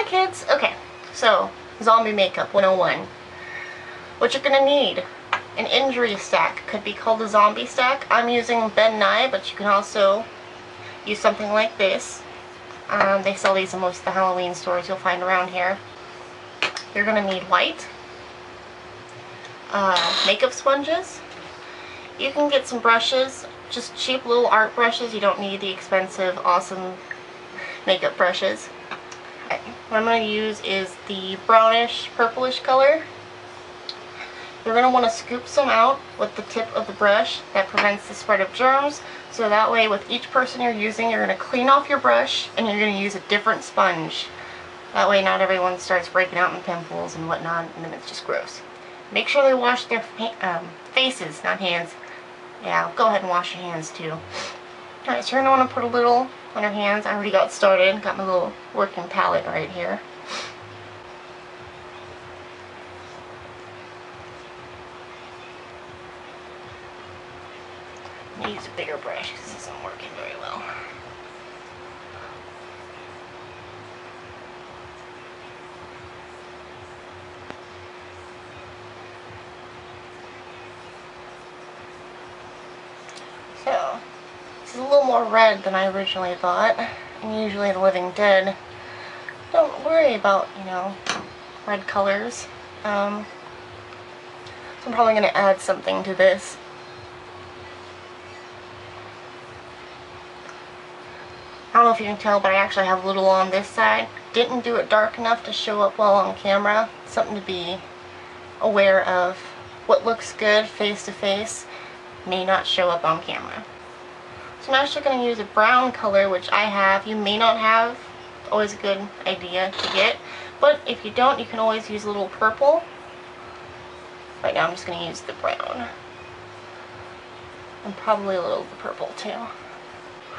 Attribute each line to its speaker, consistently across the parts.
Speaker 1: kids! Okay, so zombie makeup 101. What you're gonna need: an injury stack. Could be called a zombie stack. I'm using Ben Nye, but you can also use something like this. They sell these in most of the Halloween stores you'll find around here. You're gonna need white, makeup sponges. You can get some brushes, just cheap little art brushes. You don't need the expensive, awesome makeup brushes. What I'm going to use is the brownish, purplish color. You're going to want to scoop some out with the tip of the brush. That prevents the spread of germs. So that way, with each person you're using, you're going to clean off your brush and you're going to use a different sponge. That way not everyone starts breaking out in pimples and whatnot, and then it's just gross. Make sure they wash their faces, not hands. Yeah, go ahead and wash your hands too. Alright, so you're going to want to put a little on your hands. I already got started. Got my little working palette right here. I'm going to use a bigger brush because this isn't working very well. So, this is a little more red than I originally thought. And usually the Living Dead don't worry about, red colors. So I'm probably going to add something to this. I don't know if you can tell, but I actually have a little on this side. Didn't do it dark enough to show up well on camera. Something to be aware of. What looks good face to face may not show up on camera. So I'm actually going to use a brown color, which I have. You may not have. It's always a good idea to get. But if you don't, you can always use a little purple. Right now I'm just going to use the brown. And probably a little of the purple too.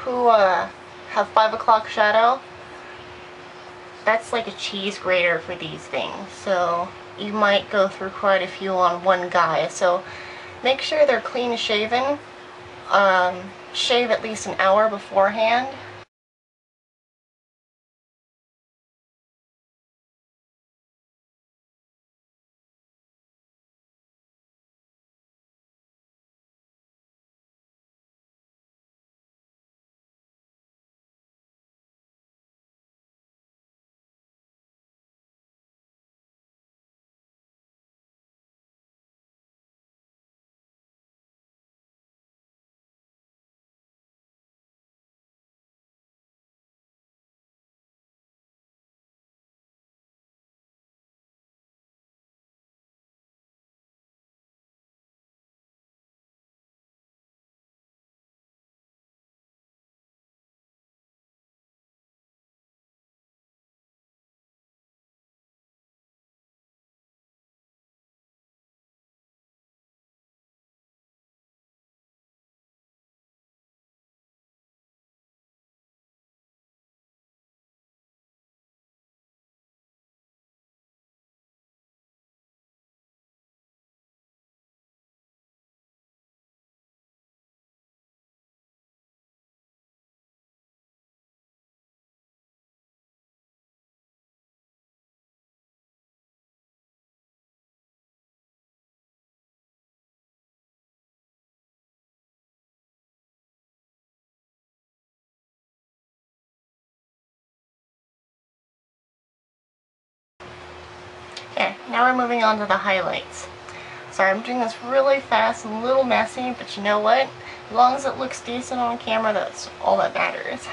Speaker 1: Who have 5 o'clock shadow? That's like a cheese grater for these things. So you might go through quite a few on one guy. So make sure they're clean shaven. Shave at least an hour beforehand. Okay, now we're moving on to the highlights. Sorry, I'm doing this really fast and a little messy, but you know what? As long as it looks decent on camera, that's all that matters.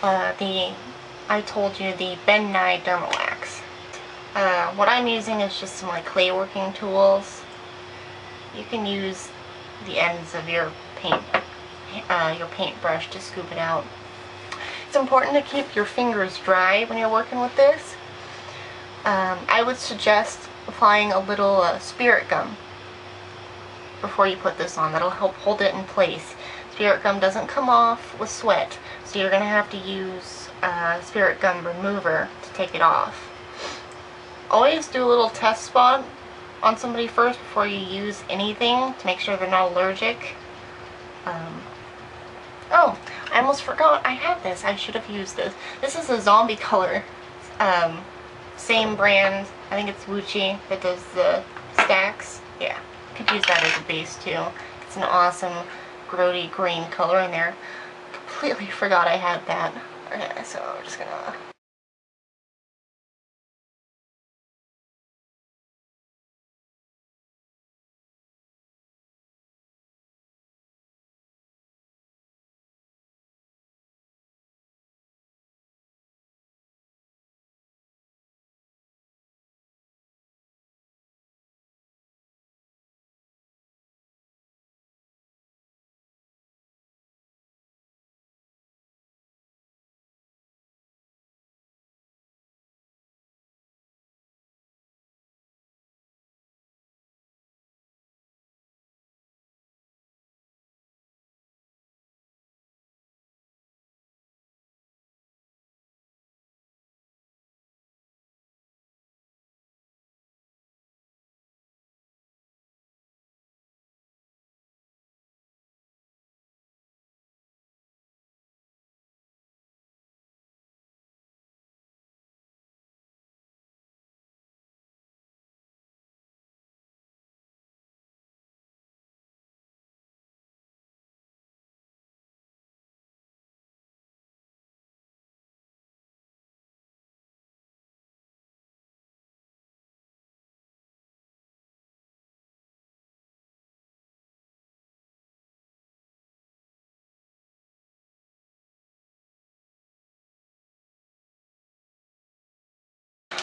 Speaker 1: I told you, the Ben Nye Dermawax. What I'm using is just some like clay working tools. You can use the ends of your paintbrush to scoop it out. It's important to keep your fingers dry when you're working with this. I would suggest applying a little spirit gum before you put this on. That'll help hold it in place. Spirit gum doesn't come off with sweat, so you're going to have to use spirit gum remover to take it off. Always do a little test spot on somebody first before you use anything to make sure they're not allergic. Oh, I almost forgot I had this. I should have used this. This is a Zombie Color. Same brand. I think it's Wuchi that does the stacks. Yeah, could use that as a base too. It's an awesome grody green color in there. Completely forgot I had that. Okay, so we're just gonna...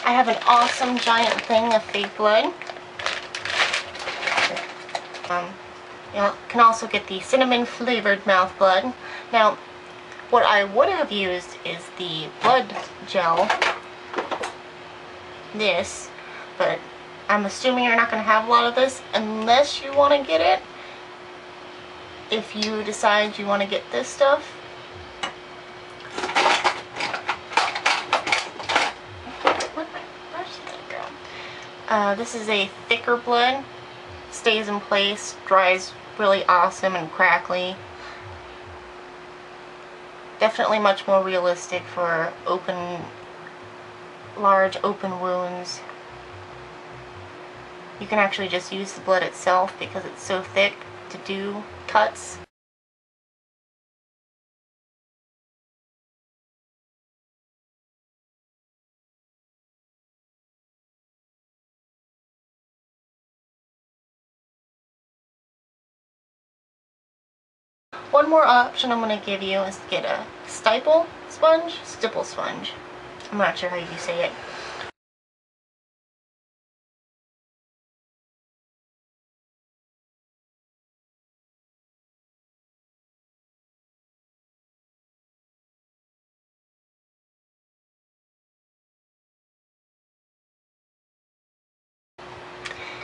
Speaker 1: I have an awesome giant thing of fake blood. You can also get the cinnamon flavored mouth blood. Now, what I would have used is the blood gel, this, but I'm assuming you're not going to have a lot of this unless you want to get it. If you decide you want to get this stuff, this is a thicker blood, stays in place, dries really awesome and crackly. Definitely much more realistic for large open wounds. You can actually just use the blood itself because it's so thick to do cuts. One more option I'm going to give you is to get a stipple sponge. I'm not sure how you say it.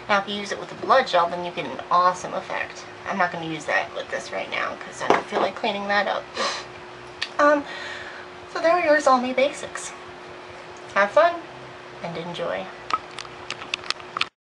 Speaker 1: Now if you use it with a blood gel, then you get an awesome effect. I'm not going to use that with this right now because I don't feel like cleaning that up. So there are your zombie basics. Have fun and enjoy.